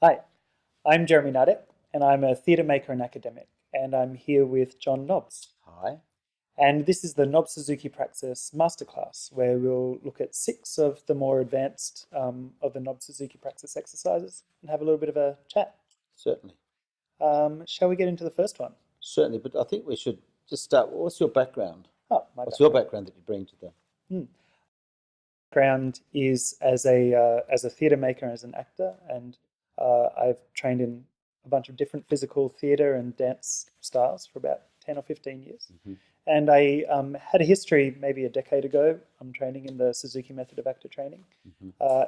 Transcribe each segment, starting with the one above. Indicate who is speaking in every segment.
Speaker 1: Hi, I'm Jeremy Neideck, and I'm a theatre maker and academic, and I'm here with John Nobbs.
Speaker 2: Hi.
Speaker 1: And this is the Nobbs Suzuki Praxis masterclass, where we'll look at 6 of the more advanced of the Nobbs Suzuki Praxis exercises and have a little bit of a chat.
Speaker 2: Certainly.
Speaker 1: Shall we get into the first one?
Speaker 2: Certainly, but I think we should just start. What's your background?
Speaker 1: Oh,
Speaker 2: What's your background that you bring to the...
Speaker 1: background is as a theatre maker, as an actor, and I've trained in a bunch of different physical theatre and dance styles for about 10 or 15 years. And I had a history maybe a decade ago. I'm training in the Suzuki method of actor training.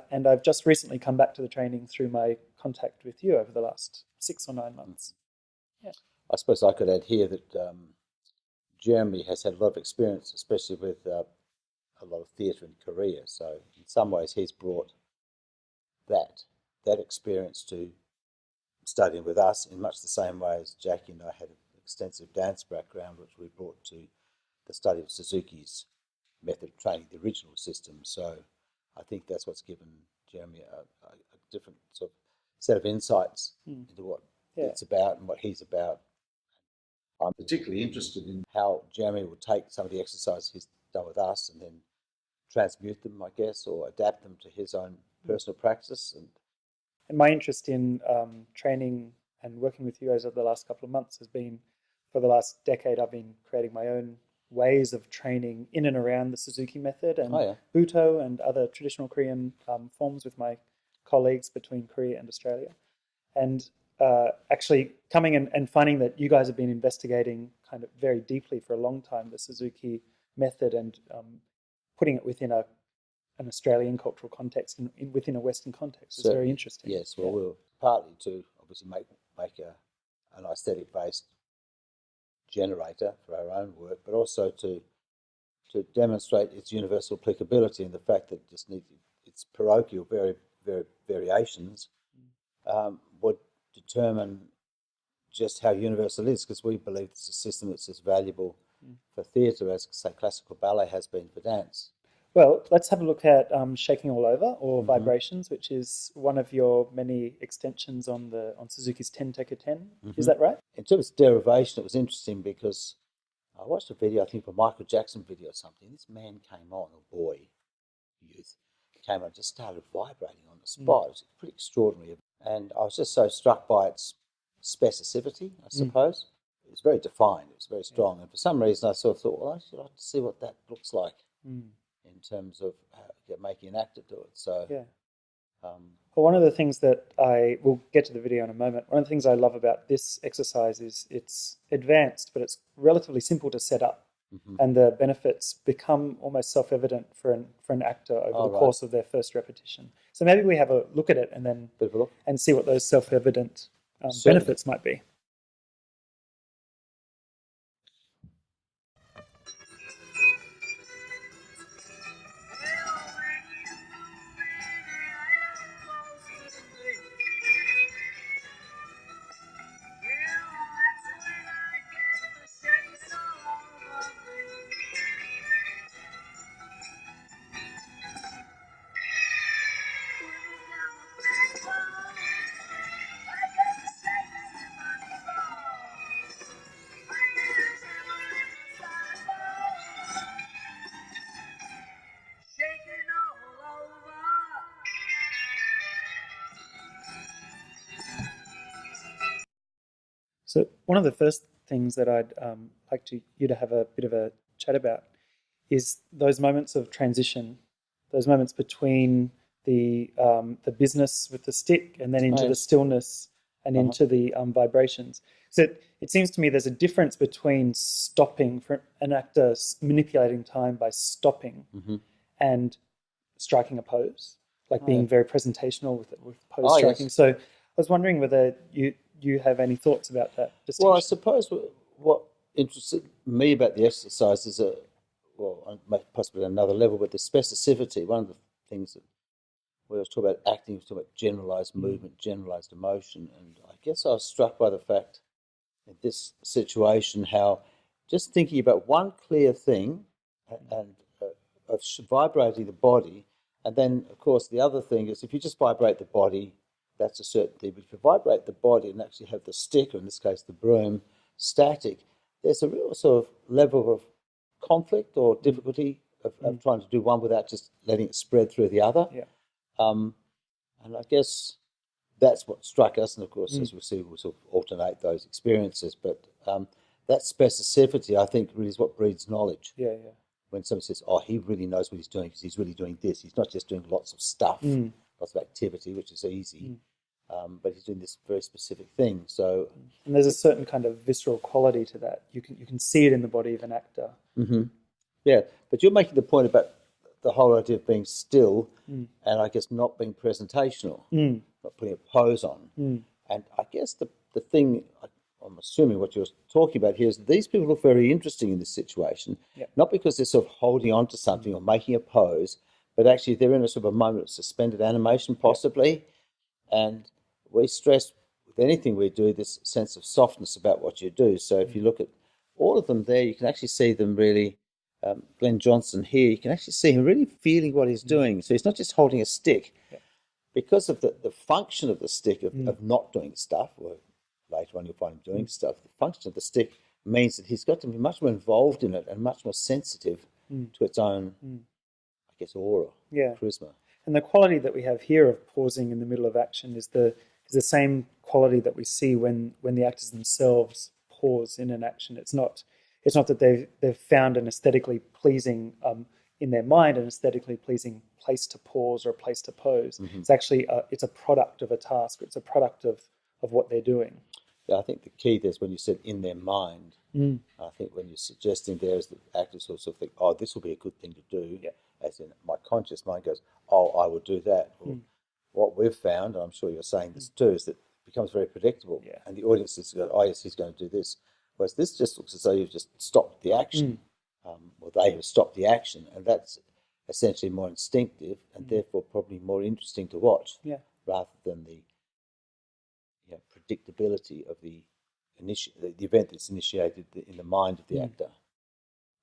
Speaker 1: And I've just recently come back to the training through my contact with you over the last 6 or 9 months. Yeah.
Speaker 2: I suppose I could add here that Jeremy has had a lot of experience, especially with a lot of theatre in Korea. So in some ways he's brought that experience to studying with us in much the same way as Jackie and I had an extensive dance background, which we brought to the study of Suzuki's method of training, the original system. So I think that's what's given Jeremy a different sort of set of insights into what it's about and what he's about. I'm particularly interested in how Jeremy will take some of the exercises he's done with us and then transmute them, I guess, or adapt them to his own personal practice.
Speaker 1: And my interest in training and working with you guys over the last couple of months has been, for the last decade, I've been creating my own ways of training in and around the Suzuki method and Buto and other traditional Korean forms with my colleagues between Korea and Australia. And actually coming and finding that you guys have been investigating kind of very deeply for a long time the Suzuki method and putting it within an Australian cultural context and within a Western context is very interesting.
Speaker 2: Yes, well, we'll partly to obviously make an aesthetic-based generator for our own work, but also to demonstrate its universal applicability and the fact that its parochial variations would determine just how universal it is, because we believe it's a system that's as valuable for theatre as, say, classical ballet has been for dance.
Speaker 1: Well, let's have a look at shaking all over, or vibrations, which is one of your many extensions on Suzuki's 10-Teka-10. Is that right?
Speaker 2: In terms of derivation, it was interesting because I watched a video, I think a Michael Jackson video or something. This man came on, a boy, youth, came on and just started vibrating on the spot. It was pretty extraordinary. And I was just so struck by its specificity, I suppose. It was very defined, it was very strong. And for some reason I sort of thought, well, I should like to see what that looks like in terms of making an actor do it. So,
Speaker 1: well, one of the things that we'll get to the video in a moment. One of the things I love about this exercise is it's advanced, but it's relatively simple to set up, and the benefits become almost self-evident for an actor over the course of their first repetition. So maybe we have a look at it and then and see what those self-evident benefits might be. So one of the first things that I'd like you to have a bit of a chat about is those moments of transition, those moments between the business with the stick and then into the stillness and into the vibrations. So it seems to me there's a difference between stopping, for an actor manipulating time by stopping and striking a pose, like being very presentational with pose striking. So I was wondering whether you have any thoughts about that distinction?
Speaker 2: Well, I suppose what interested me about the exercise is possibly at another level, but the specificity. One of the things that we always talk about acting, we talk about generalized movement, generalized emotion, and I guess I was struck by the fact in this situation how just thinking about one clear thing and of vibrating the body, and then of course the other thing is if you just vibrate the body that's a certainty. But if you vibrate the body and actually have the stick, or in this case the broom, static, there's a real sort of level of conflict or difficulty of trying to do one without just letting it spread through the other.
Speaker 1: Yeah.
Speaker 2: And I guess that's what struck us. And of course, as we'll see, we'll sort of alternate those experiences. But that specificity, I think, really is what breeds knowledge.
Speaker 1: Yeah, yeah.
Speaker 2: When somebody says, oh, he really knows what he's doing because he's really doing this. He's not just doing lots of stuff, lots of activity, which is easy, but he's doing this very specific thing. So,
Speaker 1: and there's a certain kind of visceral quality to that. You can see it in the body of an actor.
Speaker 2: Yeah, but you're making the point about the whole idea of being still and I guess not being presentational, not putting a pose on. And I guess the thing, I'm assuming what you're talking about here is that these people look very interesting in this situation, not because they're sort of holding on to something or making a pose, but actually they're in a sort of a moment of suspended animation possibly. And we stress with anything we do this sense of softness about what you do. So if you look at all of them there, you can actually see them really, Glenn Johnson here, you can actually see him really feeling what he's doing. So he's not just holding a stick. Because of the function of the stick of not doing stuff, or later on you'll find him doing stuff, the function of the stick means that he's got to be much more involved in it and much more sensitive to its own, I guess, aura, charisma.
Speaker 1: And the quality that we have here of pausing in the middle of action is the same quality that we see when the actors themselves pause in an action. It's not that they've found an aesthetically pleasing in their mind, an aesthetically pleasing place to pause or a place to pose. It's actually it's a product of a task. It's a product of what they're doing.
Speaker 2: Yeah, I think the key there is when you said in their mind. I think when you're suggesting there is that actors will sort of think, oh, this will be a good thing to do. As in my conscious mind goes, oh, I will do that. Or what we've found, and I'm sure you're saying this too, is that it becomes very predictable. And the audience is going, oh, yes, he's going to do this. Whereas this just looks as though you've just stopped the action. Or they have stopped the action. And that's essentially more instinctive and therefore probably more interesting to watch rather than the predictability of the event that's initiated in the mind of the actor.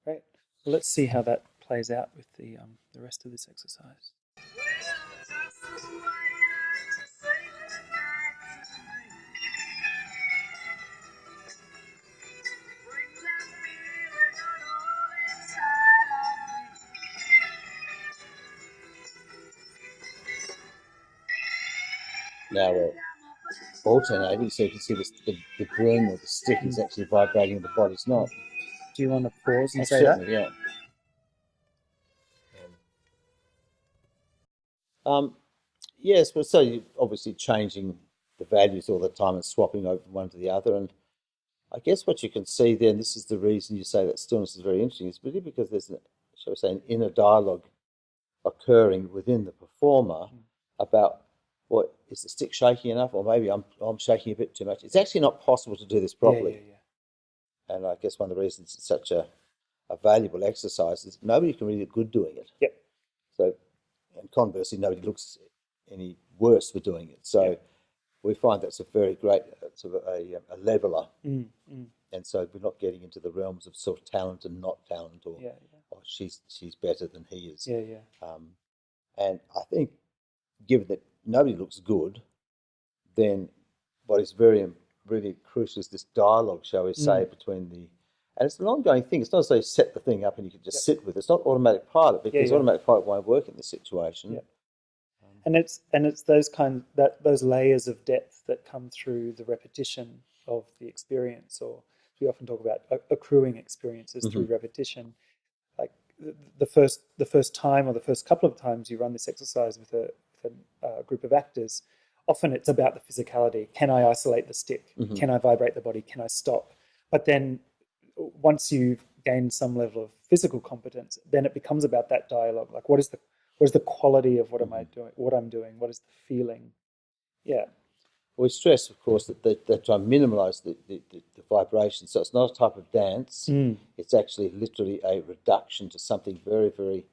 Speaker 1: Great. Well, let's see how that plays out with the rest of this exercise.
Speaker 2: Now we're alternating, so you can see the broom or the stick is actually vibrating, the body's not.
Speaker 1: Do you want to pause and say that?
Speaker 2: Yeah. Yes, well, so you're obviously changing the values all the time and swapping over from one to the other. And I guess what you can see there, and this is the reason you say that stillness is very interesting, is really because there's, shall we say, an inner dialogue occurring within the performer about, well, is the stick shaky enough, or maybe I'm shaking a bit too much. It's actually not possible to do this properly. And I guess one of the reasons it's such a valuable exercise is nobody can really look good doing it. So, and conversely, nobody looks any worse for doing it. So we find that's a very great sort of a leveler. And so we're not getting into the realms of sort of talent and not talent, or oh, she's better than he is. And I think, given that nobody looks good, then what is really crucial is this dialogue, shall we say, between the... And it's an ongoing thing. It's not as though you set the thing up and you can just sit with it. It's not automatic pilot, because automatic pilot won't work in this situation.
Speaker 1: And it's those layers of depth that come through the repetition of the experience, or we often talk about accruing experiences through repetition. Like the first time or the first couple of times you run this exercise with a group of actors, often it's about the physicality. Can I isolate the stick? Can I vibrate the body? Can I stop? But then once you've gained some level of physical competence, then it becomes about that dialogue. Like, what is the quality of what am I doing? What I'm doing? What is the feeling?
Speaker 2: We stress, of course, that they try and minimise the vibration. So it's not a type of dance. It's actually literally a reduction to something very, very,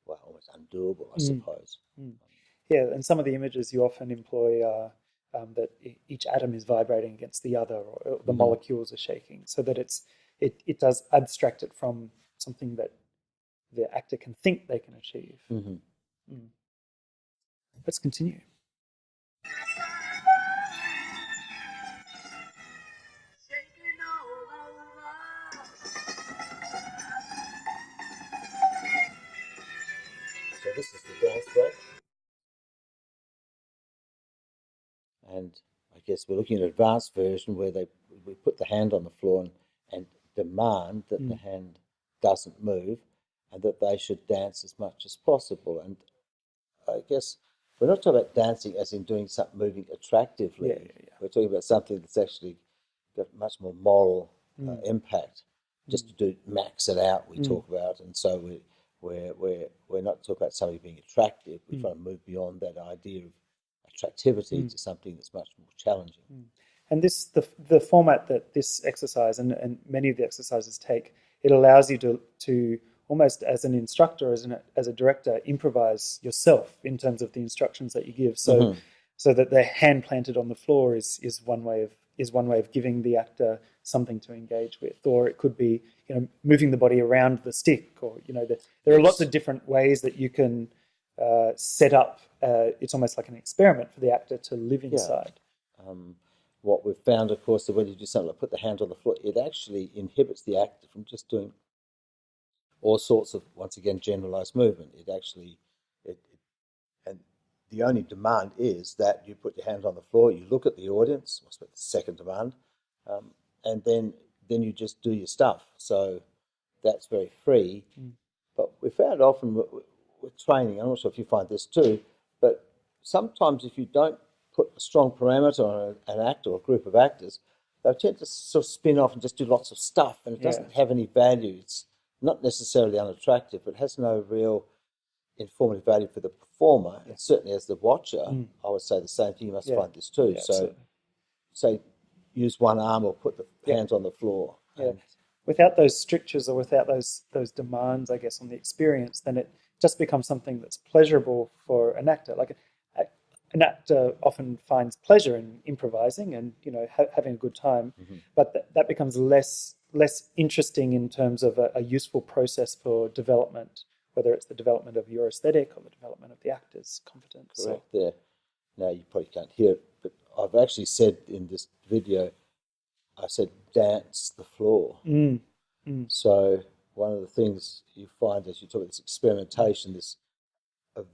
Speaker 2: well, almost undoable, I suppose.
Speaker 1: Yeah, and some of the images you often employ are that each atom is vibrating against the other, or the molecules are shaking, so that it does abstract it from something that the actor can think they can achieve. Let's continue.
Speaker 2: So this is the dance break. And I guess we're looking at an advanced version where we put the hand on the floor and demand that the hand doesn't move and that they should dance as much as possible. And I guess we're not talking about dancing as in doing something moving attractively.
Speaker 1: Yeah.
Speaker 2: We're talking about something that's actually got much more moral impact. Just to do max it out, we talk about, and so we're not talking about somebody being attractive. We're trying to move beyond that idea of attractivity to something that's much more challenging.
Speaker 1: And this the format that this exercise and many of the exercises take, it allows you to almost as an instructor, as a director, improvise yourself in terms of the instructions that you give. So so that the hand planted on the floor is one way of giving the actor something to engage with, or it could be moving the body around the stick, or there are lots of different ways that you can set up. It's almost like an experiment for the actor to live inside.
Speaker 2: What we've found, of course, that when you do something like put the hand on the floor, it actually inhibits the actor from just doing all sorts of, once again, generalized movement. And the only demand is that you put your hand on the floor, you look at the audience, what's the second demand, and then you just do your stuff. So that's very free. But we found often with training, I'm not sure if you find this too, but sometimes if you don't put a strong parameter on an actor or a group of actors, they tend to sort of spin off and just do lots of stuff, and it doesn't have any value. It's not necessarily unattractive, but it has no real informative value for the performer. And certainly as the watcher, I would say the same thing. You must find this too. So say use one arm or put the hands on the floor.
Speaker 1: And without those strictures or without those demands, I guess, on the experience, then it just becomes something that's pleasurable for an actor. Like an actor often finds pleasure in improvising and having a good time, but that becomes less interesting in terms of a useful process for development, whether it's the development of your aesthetic or the development of the actor's competence.
Speaker 2: Correct. There. Now you probably can't hear it, but I've actually said in this video, I said dance the floor. So one of the things you find as you talk about this experimentation, this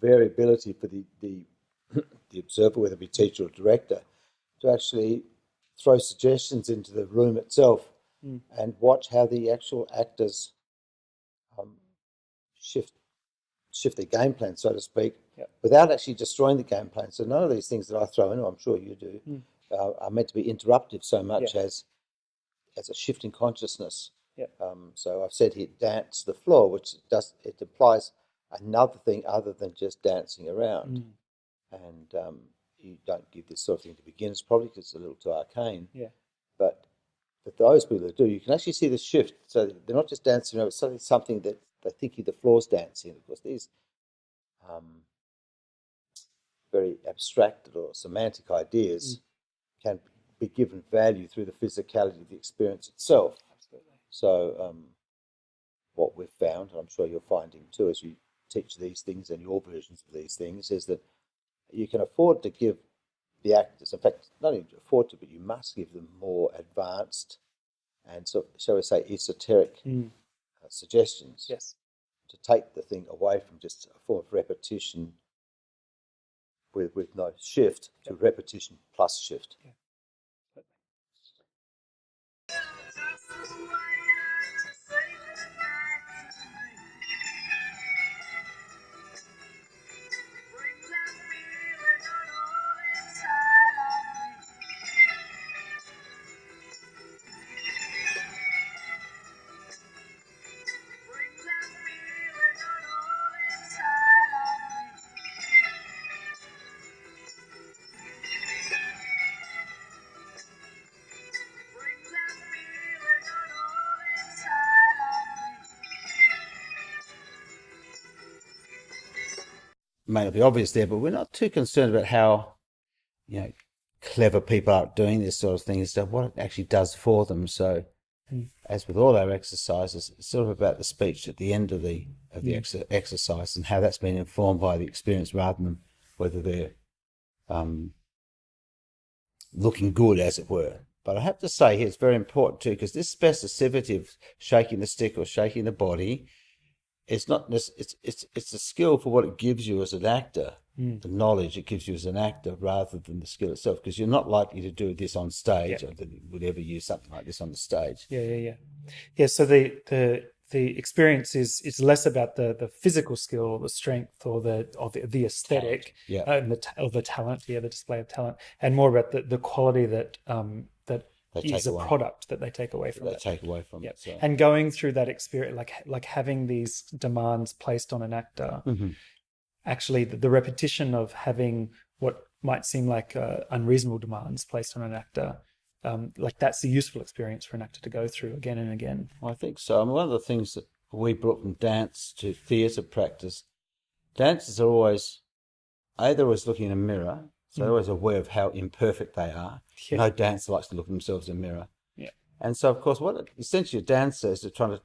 Speaker 2: variability for the observer, whether it be teacher or director, to actually throw suggestions into the room itself and watch how the actual actors shift their game plan, so to speak, without actually destroying the game plan. So none of these things that I throw in, I'm sure you do, are meant to be interruptive so much as a shift in consciousness. So I've said here, dance the floor, which it implies another thing other than just dancing around. And you don't give this sort of thing to beginners probably because it's a little too arcane. But for those people that do, you can actually see the shift. So they're not just dancing around, it's something that they're thinking the floor's dancing. Of course, these very abstracted or semantic ideas can be given value through the physicality of the experience itself. So what we've found, and I'm sure you're finding too as you teach these things and your versions of these things, is that you can afford to give the actors, in fact, not only afford to, but you must give them more advanced and, so shall we say, esoteric suggestions to take the thing away from just a form of repetition with no shift to repetition plus shift. May not be obvious there, but we're not too concerned about how clever people are doing this sort of thing and stuff, what it actually does for them. So as with all our exercises, it's sort of about the speech at the end of the exercise and how that's been informed by the experience rather than whether they're looking good, as it were. But I have to say here, it's very important too, because this specificity of shaking the stick or shaking the body, it's not it's a skill for what it gives you as an actor, the knowledge it gives you as an actor, rather than the skill itself. Because you're not likely to do this on stage, or that you would ever use something like this on the stage.
Speaker 1: Yeah. So the experience is less about the physical skill or the strength or the aesthetic, and the talent, the display of talent, and more about the quality that is a product that they take away from it.
Speaker 2: So.
Speaker 1: And going through that experience, like having these demands placed on an actor, actually the repetition of having what might seem like unreasonable demands placed on an actor, like that's a useful experience for an actor to go through again and again.
Speaker 2: I think so. I mean, one of the things that we brought from dance to theatre practice, dancers are always looking in a mirror, so they're always aware of how imperfect they are. Yeah. No dancer likes to look at themselves in a mirror.
Speaker 1: Yeah.
Speaker 2: And so, of course, what essentially a dancer is trying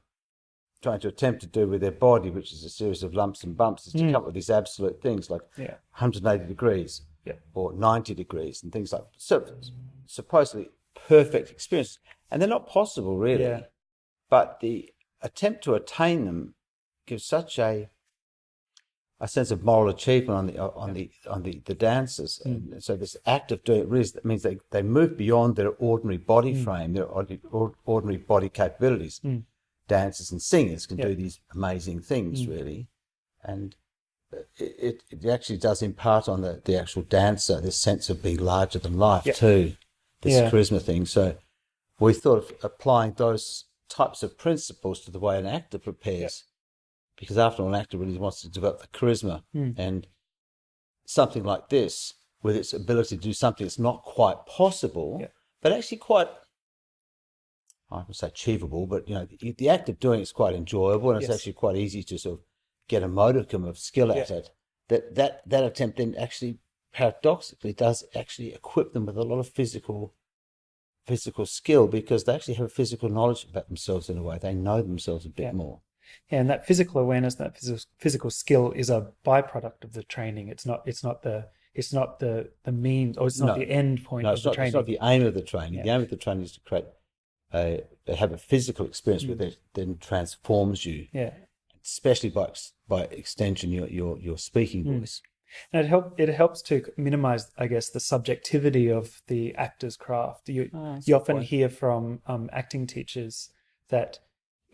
Speaker 2: to attempt to do with their body, which is a series of lumps and bumps, is to come up with these absolute things like 180 degrees or 90 degrees and things like so supposedly perfect experiences. And they're not possible, really. Yeah. But the attempt to attain them gives such a sense of moral achievement on the dancers. And so this act of doing it really means they move beyond their ordinary body frame, their ordinary body capabilities. Dancers and singers can do these amazing things, really. And it actually does impart on the actual dancer this sense of being larger than life too, this charisma thing. So we thought of applying those types of principles to the way an actor prepares. Because after all, an actor really wants to develop the charisma, and something like this, with its ability to do something that's not quite possible, but actually quite, I would say achievable, but the act of doing it is quite enjoyable, and it's actually quite easy to sort of get a modicum of skill at it. That attempt then actually paradoxically does actually equip them with a lot of physical skill, because they actually have a physical knowledge about themselves in a way. They know themselves a bit more.
Speaker 1: Yeah, and that physical awareness, that physical skill is a byproduct of the training. It's not the means, or it's not the end point of the training.
Speaker 2: It's not the aim of the training. The aim of the training is to have a physical experience where it then transforms you. Yeah. Especially by extension, your speaking voice.
Speaker 1: And it helps to minimize, I guess, the subjectivity of the actor's craft. You often hear from acting teachers that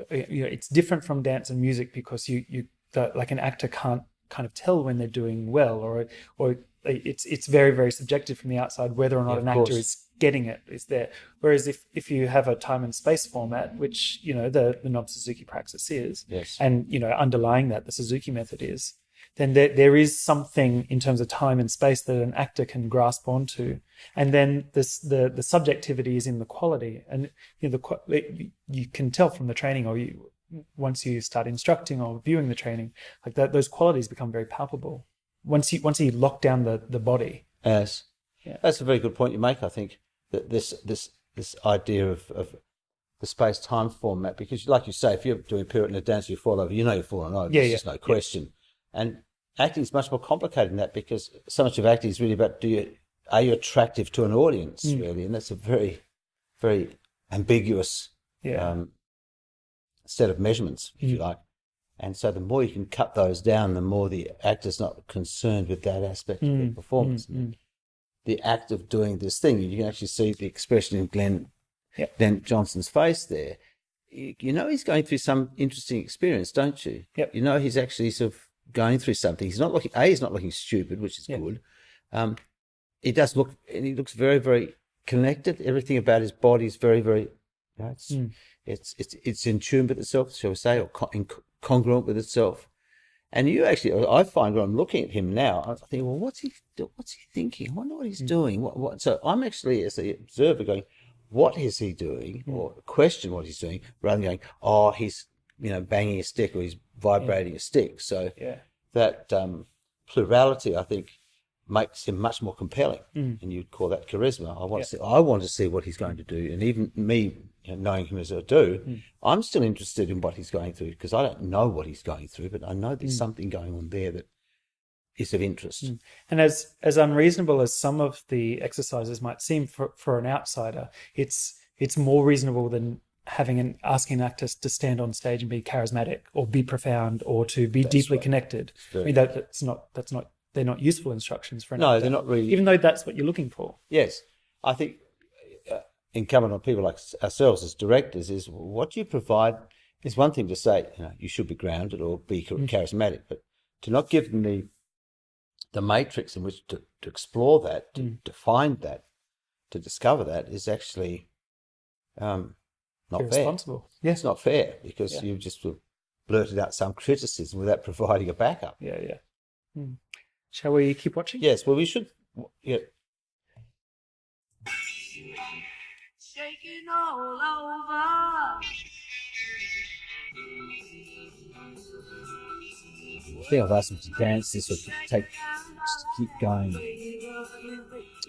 Speaker 1: it's different from dance and music because like an actor can't kind of tell when they're doing well, or it's very, very subjective from the outside whether or not an actor is getting it, is there. Whereas if you have a time and space format, which the Nobbs Suzuki Praxis is, and underlying that the Suzuki method is, then there is something in terms of time and space that an actor can grasp onto, and then the subjectivity is in the quality, and you can tell from the training, or once you start instructing or viewing the training, like that, those qualities become very palpable once you lock down the body.
Speaker 2: Yes, that's a very good point you make. I think that this idea of the space-time format, because like you say, if you're doing pirouette in a dance, you fall over, you're falling over. There's just no question. And acting is much more complicated than that, because so much of acting is really about are you attractive to an audience, really? And that's a very, very ambiguous set of measurements, if you like. And so the more you can cut those down, the more the actor's not concerned with that aspect of their performance. The act of doing this thing, you can actually see the expression in Glenn Johnson's face there. He's going through some interesting experience, don't you? Yep. He's actually sort of going through something. He's not looking stupid, which is good. He does look, and he looks very, very connected. Everything about his body is very, very, it's in tune with itself, shall we say, or congruent with itself. And I find when I'm looking at him now, I think, well, what's he thinking? I wonder what he's doing. What? So I'm actually, as the observer, going, what is he doing, or question what he's doing, rather than going, oh, he's banging a stick, or he's vibrating a stick. So that plurality, I think, makes him much more compelling, and you'd call that charisma. I want to see what he's going to do, and even me, knowing him as I do, I'm still interested in what he's going through, because I don't know what he's going through, but I know there's something going on there that is of interest.
Speaker 1: And as unreasonable as some of the exercises might seem for an outsider, it's more reasonable than asking an actor to stand on stage and be charismatic or be profound or to be deeply connected. I mean, they're not useful instructions for an actor.
Speaker 2: No, they're not really.
Speaker 1: Even though that's what you're looking for.
Speaker 2: Yes, I think incumbent on people like ourselves as directors is what you provide. Is one thing to say, you should be grounded or be charismatic, but to not give them the matrix in which to explore that, to find that, to discover that is actually not
Speaker 1: irresponsible.
Speaker 2: fair. Yeah, it's not fair because you've just blurted out some criticism without providing a backup.
Speaker 1: Yeah. Shall we keep watching?
Speaker 2: Yes, well, we should. Yeah.
Speaker 3: Shaking all over.
Speaker 2: I think I've asked them to dance this or just to keep going.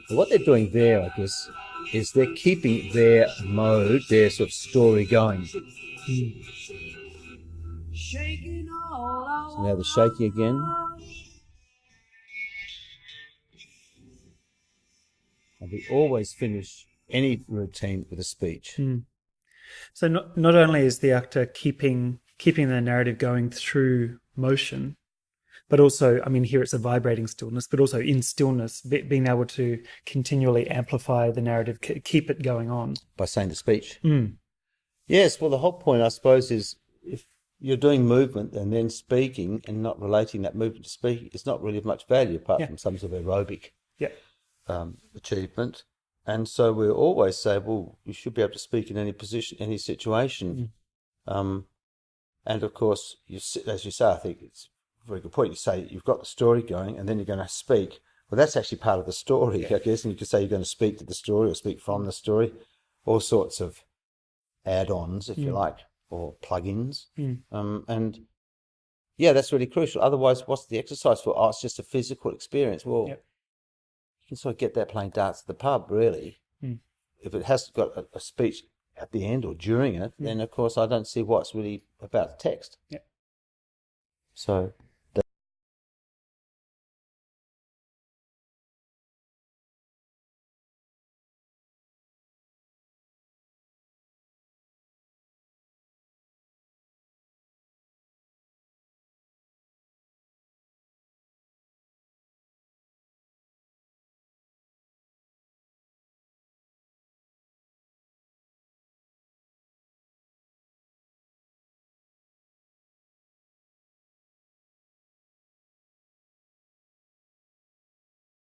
Speaker 2: But what they're doing there, I guess, is they're keeping their mode, their sort of story going. So now the shaking again. And we always finish any routine with a speech.
Speaker 1: So not only is the actor keeping the narrative going through motion, but also, I mean, here it's a vibrating stillness, but also in stillness, being able to continually amplify the narrative, keep it going on.
Speaker 2: By saying the speech. Yes, well, the whole point, I suppose, is if you're doing movement and then speaking and not relating that movement to speaking, it's not really of much value apart from some sort of aerobic achievement. And so we always say, well, you should be able to speak in any position, any situation. And of course, as you say, I think it's a very good point. You say you've got the story going and then you're going to speak. Well, that's actually part of the story, I guess. And you could say you're going to speak to the story or speak from the story. All sorts of add-ons, if you like, or plug-ins. And yeah, that's really crucial. Otherwise, what's the exercise for? Oh, it's just a physical experience. Well, you can sort of get that playing darts at the pub, really. If it has got a speech at the end or during it, then of course I don't see what's really about the text. So